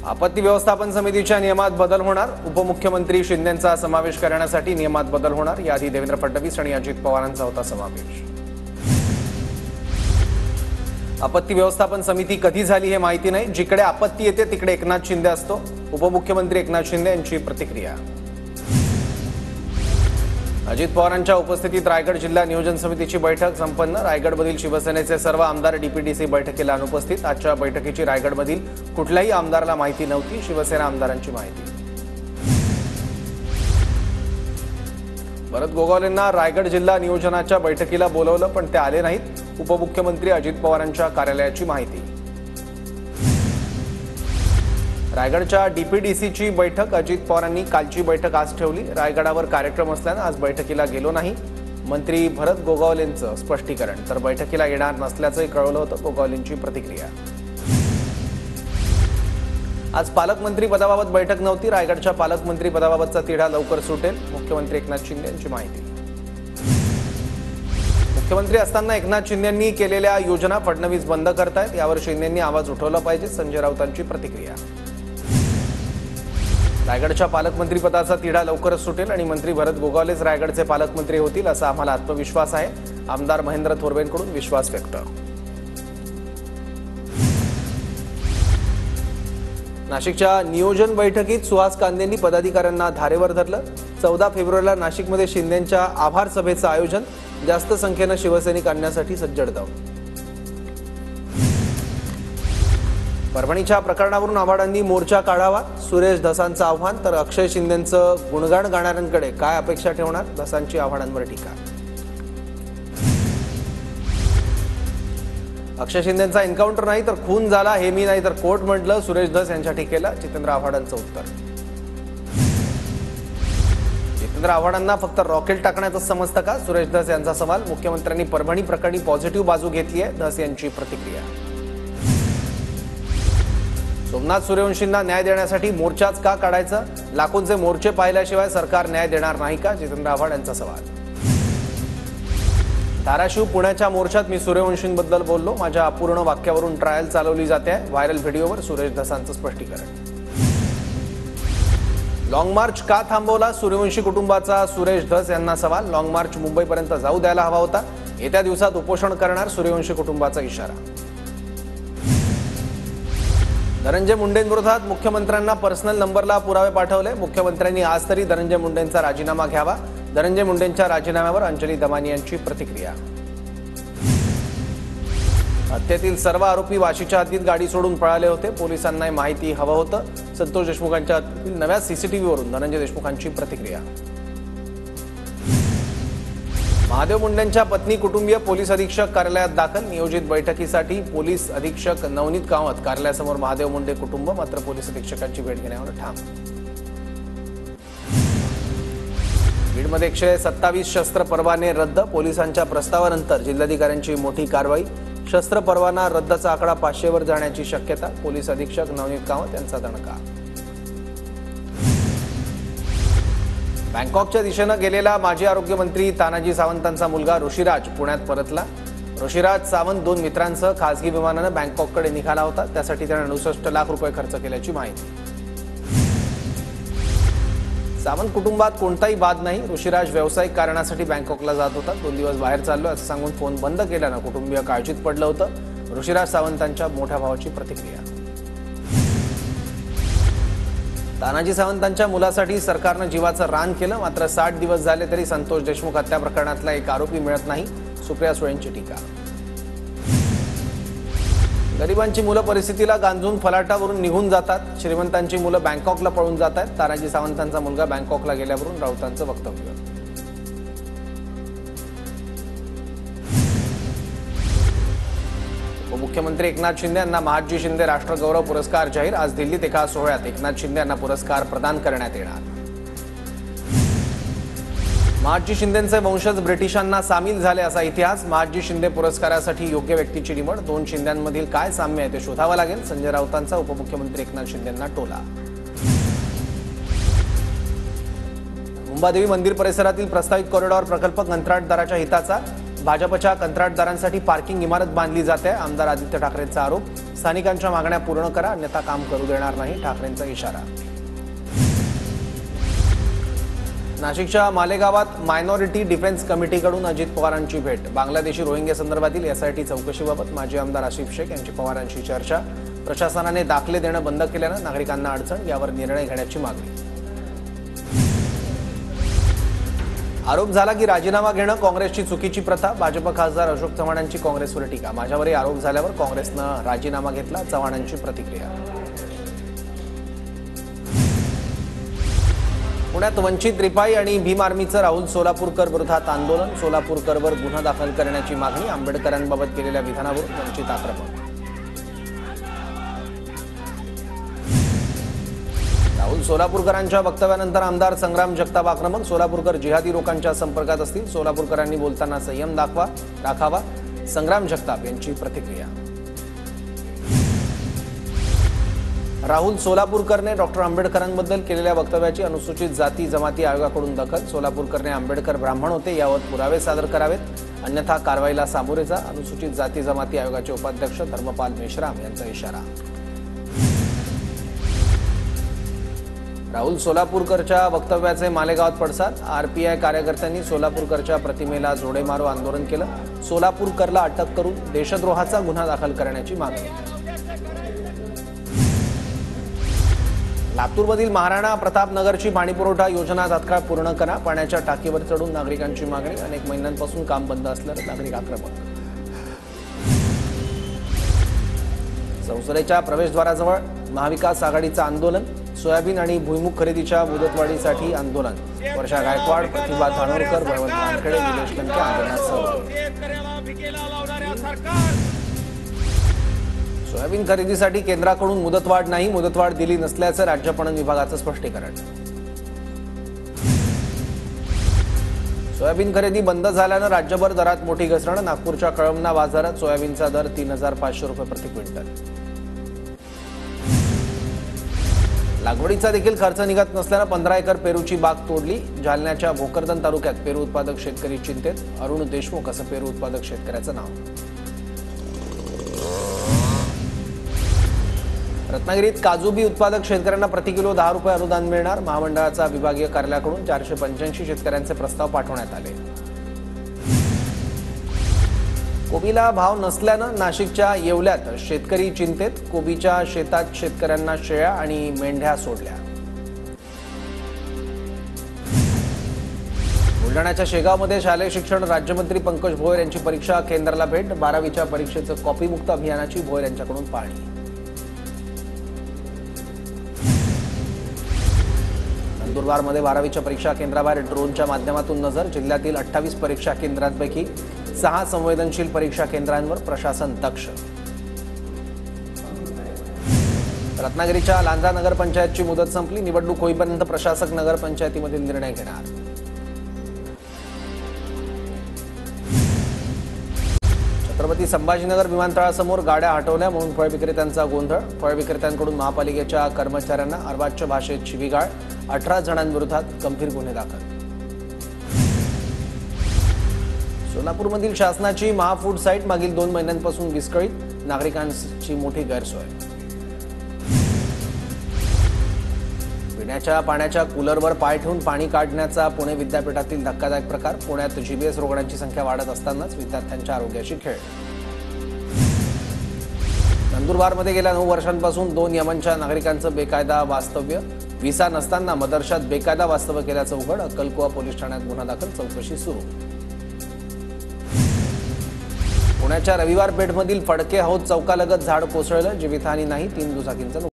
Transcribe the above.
आपत्ती व्यवस्थापन समितीच्या नियमात बदल होणार। उपमुख्यमंत्री शिंदेंचा समावेश करण्यासाठी नियमात बदल होणार। याआधी देवेंद्र फडणवीस आणि अजित पवारांचा होता समावेश। आपत्ती व्यवस्थापन समिती कधी झाली हे माहिती नाही। जिकडे आपत्ती येते तिकडे एकनाथ शिंदे असतो। उपमुख्यमंत्री एकनाथ शिंदे यांची प्रतिक्रिया। अजित पवारांच्या उपस्थितीत रायगड जिल्हा नियोजन समितीची बैठक संपन्न। रायगडमधील शिवसेनेचे सर्व आमदार डीपीडीसी बैठकीला अनुपस्थित। आजच्या बैठकीची रायगडमधील कुठल्याही आमदाराला माहिती नव्हती। शिवसेना आमदारांची माहिती। भरत गोगावलेंना रायगड जिल्हा नियोजनाच्या बैठकीला बोलवलं पण ते आले नाहीत। उपमुख्यमंत्री अजित पवारांच्या कार्यालयाची माहिती। रायगडच्या डीपीडीसीची बैठक अजित पवारांनी कालची बैठक आज ठेवली। रायगडावर कार्यक्रम असल्याने आज बैठकीला गेलो नाही। मंत्री भरत गोगावलेंचं स्पष्टीकरण। तर बैठकीला येणार नसल्याचंही कळवलं होतं। गोगावलेंची प्रतिक्रिया। आज पालकमंत्री पदाबाबत बैठक नव्हती। रायगडच्या पालकमंत्री पदाबाबतचा तिढा लवकर सुटेल। मुख्यमंत्री एकनाथ शिंदे यांची माहिती। मुख्यमंत्री असताना एकनाथ शिंदेंनी केलेल्या योजना फडणवीस बंद करतायत। यावर शिंदेंनी आवाज उठवला पाहिजे। संजय राऊतांची प्रतिक्रिया। रायगडच्या पालकमंत्री पदाचा तिढा लवकरच सुटेल आणि मंत्री भरत गोगावलेच रायगडचे पालकमंत्री होतील असा आम्हाला आत्मविश्वास आहे। आमदार महेंद्र थोरवेंकडून विश्वास व्यक्त। नाशिकच्या नियोजन बैठकीत सुहास कांदेंनी पदाधिकाऱ्यांना धारेवर धरलं। 14 फेब्रुवारीला नाशिकमध्ये शिंदेंच्या आभार सभेचं आयोजन। जास्त संख्येनं शिवसैनिक आणण्यासाठी सज्जड धाव। परभणीच्या प्रकरणावरून आव्हाडांनी मोर्चा काढावा। सुरेश धसांचं आव्हान। तर अक्षय शिंदेंचं गुणगान गाणाऱ्यांकडे काय अपेक्षा ठेवणार? धसांची आव्हाडांवर टीका। अक्षय शिंदेंचा एन्काउंटर नाही तर खून झाला हे मी नाही तर कोर्ट म्हटलं। सुरेश धस यांच्या टीकेला जितेंद्र आव्हाडांचं उत्तर। जितेंद्र आव्हाडांना फक्त रॉकेट टाकण्याचं समजतं का? सुरेश धस यांचा सवाल। मुख्यमंत्र्यांनी परभणी प्रकरणी पॉझिटिव्ह बाजू घेतली आहे। धस यांची प्रतिक्रिया। सोमनाथ सूर्यवंशींना न्याय देण्यासाठी मोर्चाच का काढायचा? लाखोंचे मोर्चे पाहिल्याशिवाय सरकार न्याय देणार नाही का? जितेंद्र आव्हाड यांचा सवाल। धाराशिव पुण्याच्या मोर्चात मी सूर्यवंशींबद्दल बोललो। माझ्या अपूर्ण वाक्यावरून ट्रायल चालवली जाते। व्हायरल व्हिडिओवर सुरेश धसांचं स्पष्टीकरण। लॉंग मार्च का थांबवला? सूर्यवंशी कुटुंबाचा सुरेश धस यांना सवाल। लॉंग मार्च मुंबईपर्यंत जाऊ द्यायला हवा होता। येत्या दिवसात उपोषण करणार सूर्यवंशी कुटुंबाचा इशारा। धनंजय मुंडेंविरोधात मुख्यमंत्र्यांना पर्सनल नंबरला पुरावे पाठवले। मुख्यमंत्र्यांनी आज तरी धनंजय मुंडेंचा राजीनामा घ्यावा। धनंजय मुंडेंच्या राजीनाम्यावर अंजली दमानी यांची प्रतिक्रिया। हत्येतील सर्व आरोपी वाशीच्या हद्दीत गाडी सोडून पळाले होते। पोलिसांना माहिती हवं होतं। संतोष देशमुखांच्या हद्दीतील नव्या सीसीटीव्हीवरून धनंजय देशमुखांची प्रतिक्रिया। महादेव मुंडेंच्या पत्नी कुटुंबीय पोलीस अधीक्षक कार्यालयात दाखल। नियोजित बैठकीसाठी पोलीस अधीक्षक नवनीत कामत कार्यालयासमोर महादेव मुंडे कुटुंब मात्र पोलीस अधीक्षकांची भेट घेण्यावर ठाम। बीडमध्ये 127 शस्त्र परवाने रद्द। पोलिसांच्या प्रस्तावानंतर जिल्हाधिकाऱ्यांची मोठी कारवाई। शस्त्र परवाना रद्दचा आकडा 500 वर जाण्याची शक्यता। पोलीस अधीक्षक नवनीत कामत यांचा दणका। बँकॉकच्या दिशेनं गेलेला माजी आरोग्यमंत्री तानाजी सावंतांचा मुलगा ऋषिराज पुण्यात परतला। ऋषिराज सावंत 2 मित्रांसह खासगी विमानानं बँकॉककडे निघाला होता। त्यासाठी त्याने 69 लाख रुपये खर्च केल्याची माहिती। सावंत कुटुंबात कोणताही वाद नाही। ऋषिराज व्यावसायिक कारणासाठी बँकॉकला जात होता। 2 दिवस बाहेर चाललो असं सांगून फोन बंद केल्यानं कुटुंबीय काळजीत पडलं होतं। ऋषिराज सावंतांच्या मोठ्या भावाची प्रतिक्रिया। तानाजी सावंतांच्या मुलासाठी सरकारनं जीवाचं रान केलं। मात्र 60 दिवस झाले तरी संतोष देशमुख हत्या प्रकरणातला एक आरोपी मिळत नाही। सुप्रिया सुळेंची टीका। गरिबांची मुलं परिस्थितीला गांजून फलाटावरून निघून जातात। श्रीमंतांची मुलं बँकॉकला पळून जात आहेत। तानाजी सावंतांचा मुलगा बँकॉकला गेल्यावरून राऊतांचं वक्तव्य। उपमुख्यमंत्री एकनाथ शिंदे यांना महादजी शिंदे राष्ट्रगौरव पुरस्कार जाहीर। आज दिल्लीत एका सोहळ्यात एकनाथ शिंदे यांना पुरस्कार प्रदान करण्यात येणार। महादजी शिंदेंचे वंशज ब्रिटिशांना सामील झाले असा इतिहास। महादजी शिंदे पुरस्कारासाठी योग्य व्यक्तीची निवड। 2 शिंद्यांमधील काय साम्य आहे ते शोधावं लागेल। संजय राऊतांचा उपमुख्यमंत्री एकनाथ शिंदेंना टोला। मुंबादेवी मंदिर परिसरातील प्रस्तावित कॉरिडॉर प्रकल्प कंत्राटदाराच्या हिताचा। भाजपच्या कंत्राटदारांसाठी पार्किंग इमारत बांधली जाते. आमदार आदित्य ठाकरेंचा आरोप. स्थानिकांच्या मागण्या पूर्ण करा अन्यथा काम करू देणार नाही, ठाकरेंचा इशारा. नाशिकच्या मालेगावात मायनॉरिटी डिफेन्स कमिटीकडून अजित पवारांची भेट. बांगलादेशी रोहिंग्या संदर्भातील एसआयटी चौकशीबाबत माजी आमदार आसिफ शेख यांची पवारांशी चर्चा. प्रशासनाने दाखले देणं बंद केल्यानं नागरिकांना अडचण, यावर निर्णय घेण्याची मागणी. आरोप झाला की राजीनामा घेणं काँग्रेसची चुकीची प्रथा. भाजप खासदार अशोक चव्हाणांची काँग्रेसवर टीका. माझ्यावरही आरोप झाल्यावर काँग्रेसनं राजीनामा घेतला, चव्हाणांची प्रतिक्रिया. पुण्यात वंचित रिपाई आणि भीम आर्मीचं राहुल सोलापूरकर विरोधात आंदोलन. सोलापूरकरवर गुन्हा दाखल करण्याची मागणी. आंबेडकरांबाबत केलेल्या विधानावर वंचित आक्रमक. राहुल सोलापूरकरांच्या वक्तव्यानंतर आमदार संग्राम जगताप आक्रमक. सोलापूरकर जिहादी लोकांच्या संपर्कात असतील, सोलापूरकरांनी बोलताना संयम दाखावा. संग्राम जगताप यांची प्रतिक्रिया. राहुल सोलापूरकरने डॉक्टर आंबेडकरांबद्दल केलेल्या वक्तव्याची अनुसूचित जाती जमाती आयोगाकडून दखल. सोलापूरकरने आंबेडकर ब्राह्मण होते यावर पुरावे सादर करावेत, अन्यथा कारवाईला सामोरे जा. अनुसूचित जाती जमाती आयोगाचे उपाध्यक्ष धर्मपाल मेश्राम यांचा इशारा. राहुल सोलापूरकरच्या वक्तव्याचे मालेगावात पडसाद. आरपीआय कार्यकर्त्यांनी सोलापूरकरच्या प्रतिमेला जोडे मारो आंदोलन केलं. सोलापूरकरला अटक करून देशद्रोहाचा गुन्हा दाखल करण्याची मागणी. लातूरमधील महाराणा प्रतापनगरची पाणीपुरवठा योजना तात्काळ पूर्ण करा. पाण्याच्या टाकीवर चढून नागरिकांची मागणी. अनेक महिन्यांपासून काम बंद असल्यानं नागरिक आक्रमक. संसदेच्या प्रवेशद्वाराजवळ महाविकास आघाडीचं आंदोलन. सोयाबीन आणि भुईमुग खरेदीच्या मुदतवाढीसाठी आंदोलन. वर्षा गायकवाड, प्रतिभा धानोरकर, बळवंत वानखेडे, निलेश लंके आंदोलनात सहभागी. सोयाबीन खरेदीसाठी केंद्राकडून मुदतवाढ नाही, मुदतवाढ दिली नसल्याचं राज्य पणन विभागाचं स्पष्टीकरण. सोयाबीन खरेदी बंद झाल्यानं राज्यभर दरात मोठी घसरण. नागपूरच्या कळमना बाजारात सोयाबीनचा दर 3,500 रुपये प्रति क्विंटल. लागवडीचा देखील खर्च निघत नसल्यानं 15 एकर पेरूची बाग तोडली. जालन्याच्या भोकरदन तालुक्यात पेरू उत्पादक शेतकरी चिंतेत. अरुण देशमुख असं पेरू उत्पादक शेतकऱ्याचं नाव. रत्नागिरीत काजू बी उत्पादक शेतकऱ्यांना प्रति किलो 10 रुपये अनुदान मिळणार. महामंडळाचा विभागीय कार्यालयाकडून 485 शेतकऱ्यांचे प्रस्ताव पाठवण्यात आले. कोबीला भाव नसल्यानं नाशिकच्या येवल्यात शेतकरी चिंतेत. कोबीच्या शेतात शेतकऱ्यांना शेळ्या आणि मेंढ्या सोडल्या. बुलढाण्याच्या शेगावमध्ये शालेय शिक्षण राज्यमंत्री पंकज भोयर यांची परीक्षा केंद्राला भेट. 12वीच्या परीक्षेचं कॉपीमुक्त अभियानाची भोयर यांच्याकडून पाहणी. नंदुरबारमध्ये 12वीच्या परीक्षा केंद्राबाहेर ड्रोनच्या माध्यमातून नजर. जिल्ह्यातील 28 परीक्षा केंद्रांपैकी 6 संवेदनशील परीक्षा केंद्रांवर प्रशासन दक्ष. रत्नागिरीच्या लांजा नगरपंचायतची मुदत संपली. निवडणूक होईपर्यंत प्रशासक नगरपंचायतीमधील निर्णय घेणार. छत्रपती संभाजीनगर विमानतळासमोर गाड्या हटवल्या म्हणून फळ विक्रेत्यांचा गोंधळ. फळ विक्रेत्यांकडून महापालिकेच्या कर्मचाऱ्यांना अर्वाच्य भाषेत शिवीगाळ. 18 जणांविरोधात गंभीर गुन्हे दाखल. सोलापूरमधील शासनाची महाफूड साईट मागील 2 महिन्यांपासून विस्कळीत. नागरिकांची मोठी गैरसोय. पिण्याच्या पाण्याच्या कूलरवर पाय ठेवून पाणी काढण्याचा पुणे विद्यापीठातील धक्कादायक प्रकार. पुण्यात जीबीएस रुग्णांची संख्या वाढत असतानाच विद्यार्थ्यांच्या आरोग्याशी खेळ. नंदुरबारमध्ये गेल्या 9 वर्षांपासून 2 यमनच्या नागरिकांचं बेकायदा वास्तव्य. व्हिसा नसताना मदरशात बेकायदा वास्तव्य केल्याचं उघड. अक्कलकुवा पोलीस ठाण्यात गुन्हा दाखल, चौकशी सुरू. पुण्याच्या रविवार पेठमधील फडके हौद चौकालगत झाड कोसळलं. जीवितहानी नाही, 3 दुचाकींचं